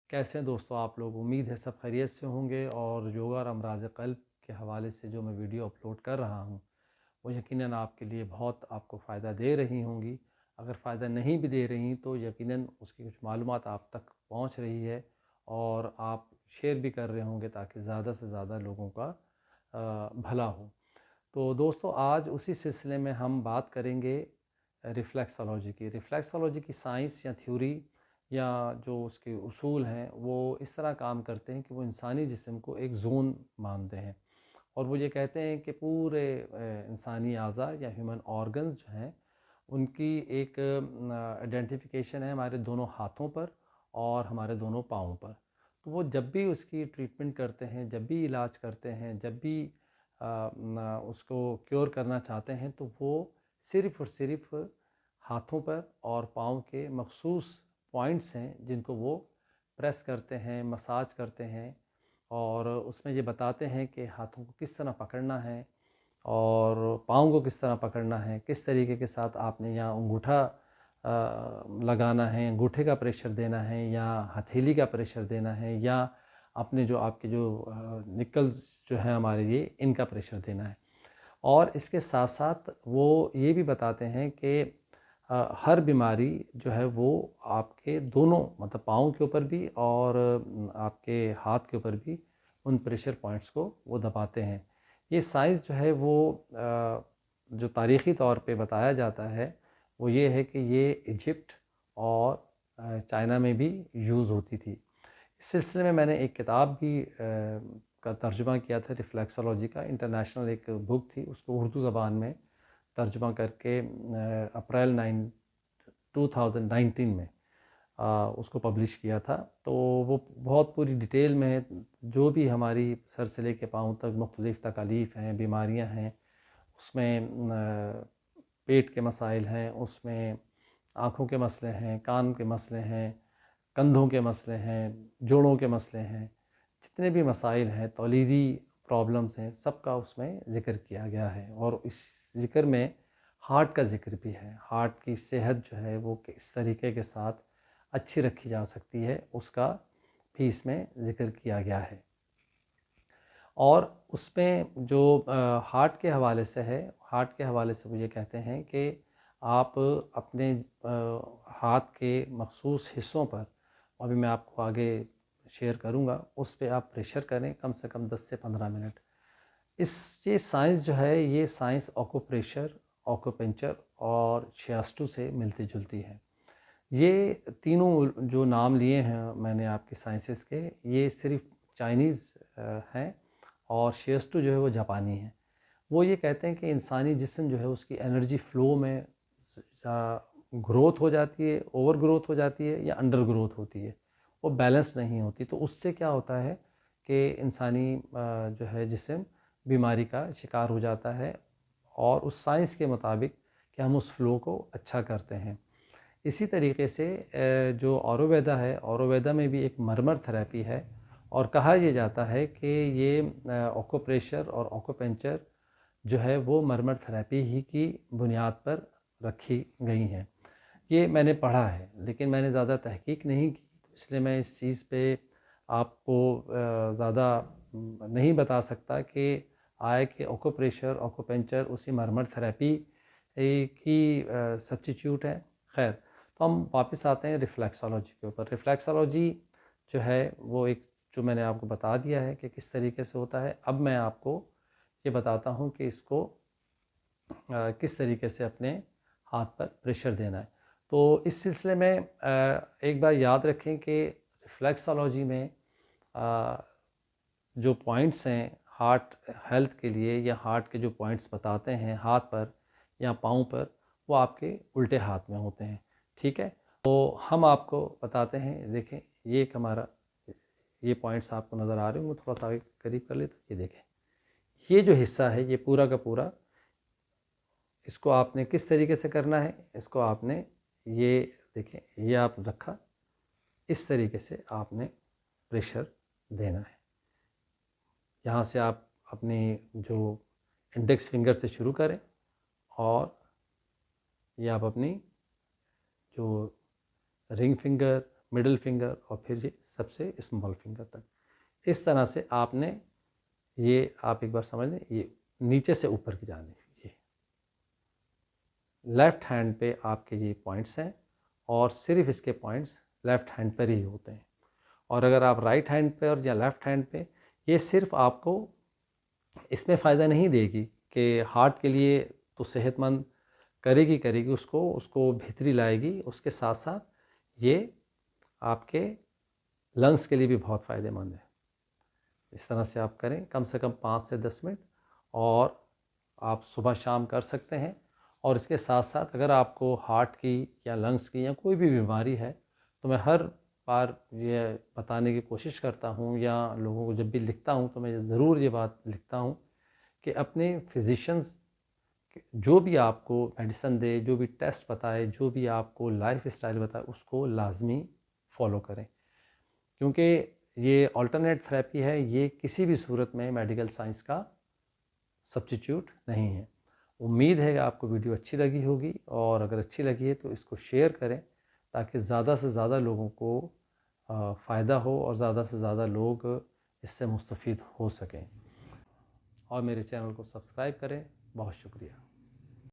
कैसे हैं दोस्तों आप लोग। उम्मीद है सब खैरियत से होंगे और योगा और अमराज क़ल्ब के हवाले से जो मैं वीडियो अपलोड कर रहा हूँ वो यकीनन आपके लिए बहुत आपको फ़ायदा दे रही होंगी। अगर फ़ायदा नहीं भी दे रही तो यकीनन उसकी कुछ मालूमात आप तक पहुँच रही है और आप शेयर भी कर रहे होंगे ताकि ज़्यादा से ज़्यादा लोगों का भला हो। तो दोस्तों आज उसी सिलसिले में हम बात करेंगे रिफ्लेक्सोलॉजी की साइंस या थ्योरी या जो उसके उसूल हैं वो इस तरह काम करते हैं कि वो इंसानी जिस्म को एक ज़ोन मानते हैं और वो ये कहते हैं कि पूरे इंसानी अज़ा या ह्यूमन ऑर्गन्स जो हैं उनकी एक आइडेंटिफिकेशन है हमारे दोनों हाथों पर और हमारे दोनों पाँवों पर। तो वो जब भी उसकी ट्रीटमेंट करते हैं, जब भी इलाज करते हैं, जब भी उसको क्योर करना चाहते हैं तो वो सिर्फ़ और सिर्फ़ हाथों पर और पाँव के मख़सूस पॉइंट्स हैं जिनको वो प्रेस करते हैं, मसाज करते हैं और उसमें ये बताते हैं कि हाथों को किस तरह पकड़ना है और पाँव को किस तरह पकड़ना है, किस तरीके के साथ आपने यहाँ अंगूठा लगाना है, अंगूठे का प्रेशर देना है या हथेली का प्रेशर देना है या अपने जो आपके जो निकल्स जो हैं हमारे ये इनका प्रेशर देना है। और इसके साथ साथ वो ये भी बताते हैं कि हर बीमारी जो है वो आपके दोनों मतलब पाँव के ऊपर भी और आपके हाथ के ऊपर भी उन प्रेशर पॉइंट्स को वो दबाते हैं। ये साइंस जो है वो जो तारीख़ी तौर पे बताया जाता है वो ये है कि ये इजिप्ट और चाइना में भी यूज़ होती थी। इस सिलसिले में मैंने एक किताब भी का तर्जुमा किया था रिफ्लेक्सोलॉजी का, इंटरनेशनल एक बुक थी, उसको उर्दू ज़बान में तर्जुमा करके अप्रैल 2019 में उसको पब्लिश किया था। तो वो बहुत पूरी डिटेल में है, जो भी हमारी सर से लेके पाँव तक मुख्तलिफ़ तकालीफ़ हैं, बीमारियां हैं, उसमें पेट के मसाइल हैं, उसमें आँखों के मसले हैं, कान के मसले हैं, कंधों के मसले हैं, जोड़ों के मसले हैं, जितने भी मसाइल हैं, तौलीदी प्रॉब्लम्स हैं, सबका उसमें ज़िक्र किया गया है। और इस ज़िक्र में हार्ट का ज़िक्र भी है। हार्ट की सेहत जो है वो किस तरीके के साथ अच्छी रखी जा सकती है उसका भी इसमें ज़िक्र किया गया है। और उसमें जो हार्ट के हवाले से है, हार्ट के हवाले से वो ये कहते हैं कि आप अपने हाथ के मख़सूस हिस्सों पर, अभी मैं आपको आगे शेयर करूँगा, उस पे आप प्रेशर करें कम से कम 10 से 15 मिनट। ये साइंस जो है ये साइंस ऑक्यूप्रेशर, ऑक्यूपंक्चर और शियास्टू से मिलती-जुलती है। ये तीनों जो नाम लिए हैं मैंने आपके साइंसेस के, ये सिर्फ़ चाइनीज़ हैं और शियास्टू जो है वो जापानी है। वो ये कहते हैं कि इंसानी जिस्म जो है उसकी एनर्जी फ़्लो में ग्रोथ हो जाती है, ओवर ग्रोथ हो जाती है या अंडर ग्रोथ होती है, वो बैलेंस नहीं होती। तो उससे क्या होता है कि इंसानी जो है जिस्म बीमारी का शिकार हो जाता है और उस साइंस के मुताबिक कि हम उस फ़्लो को अच्छा करते हैं। इसी तरीके से जो आयुर्वेदा है, आयुर्वेदा में भी एक मरमर थेरेपी है और कहा यह जाता है कि ये ऑक्यूप्रेशर और ऑक्यूपंक्चर जो है वो मरमर थेरेपी ही की बुनियाद पर रखी गई हैं। ये मैंने पढ़ा है लेकिन मैंने ज़्यादा तहकीक नहीं की, इसलिए मैं इस चीज़ पे आपको ज़्यादा नहीं बता सकता कि आय के ऑक्यूप्रेशर, ऑक्यूपंक्चर उसी मरमर थेरेपी की सब्स्टिट्यूट है। खैर, तो हम वापस आते हैं रिफ्लेक्सोलॉजी के ऊपर। रिफ्लेक्सोलॉजी जो है वो एक जो मैंने आपको बता दिया है कि किस तरीके से होता है। अब मैं आपको ये बताता हूँ कि इसको किस तरीके से अपने हाथ पर प्रेशर देना है। तो इस सिलसिले में एक बार याद रखें कि रिफ्लेक्सोलॉजी में जो पॉइंट्स हैं हार्ट हेल्थ के लिए या हार्ट के जो पॉइंट्स बताते हैं हाथ पर या पाँव पर, वो आपके उल्टे हाथ में होते हैं। ठीक है, तो हम आपको बताते हैं। देखें, ये एक हमारा ये पॉइंट्स आपको नज़र आ रहे होंगे, थोड़ा सा आगे करीब कर ले तो ये देखें, ये जो हिस्सा है ये पूरा का पूरा, इसको आपने किस तरीके से करना है, इसको आपने ये देखें, ये आप रखा, इस तरीके से आपने प्रेशर देना है। यहाँ से आप अपनी जो इंडेक्स फिंगर से शुरू करें और ये आप अपनी जो रिंग फिंगर, مڈل فنگر اور پھر یہ سب سے اسمال فنگر تک. اس طرح سے آپ نے یہ آپ ایک بار سمجھ لیں, یہ نیچے سے اوپر کی جانب یہ لیفٹ ہینڈ پہ آپ کے یہ پوائنٹس ہیں اور صرف اس کے پوائنٹس لیفٹ ہینڈ پر ہی ہوتے ہیں. اور اگر آپ رائٹ ہینڈ پہ اور یا لیفٹ ہینڈ پہ, یہ صرف آپ کو اس میں فائدہ نہیں دے گی کہ ہارٹ کے لیے تو صحت مند کرے گی اس کو بہتری لائے گی, اس کے ساتھ ساتھ یہ آپ کے لنگس کے لیے بھی بہت فائدہ مند ہے. اس طرح سے آپ کریں کم سے کم 5 سے 10 منٹ, اور آپ صبح شام کر سکتے ہیں. اور اس کے ساتھ ساتھ اگر آپ کو ہارٹ کی یا لنگس کی یا کوئی بھی بیماری ہے تو میں ہر بار یہ بتانے کی کوشش کرتا ہوں, یا لوگوں کو جب بھی لکھتا ہوں تو میں ضرور یہ بات لکھتا ہوں کہ اپنے فزیشنز جو بھی آپ کو میڈیسن دے, جو بھی ٹیسٹ بتائے, جو بھی آپ کو لائف اسٹائل بتائے, اس کو لازمی فالو کریں. کیونکہ یہ آلٹرنیٹ تھراپی ہے, یہ کسی بھی صورت میں میڈیکل سائنس کا سبسٹیٹیوٹ نہیں ہے. امید ہے کہ آپ کو ویڈیو اچھی لگی ہوگی, اور اگر اچھی لگی ہے تو اس کو شیئر کریں تاکہ زیادہ سے زیادہ لوگوں کو فائدہ ہو اور زیادہ سے زیادہ لوگ اس سے مستفید ہو سکیں. اور میرے چینل کو سبسکرائب کریں. بہت شکریہ.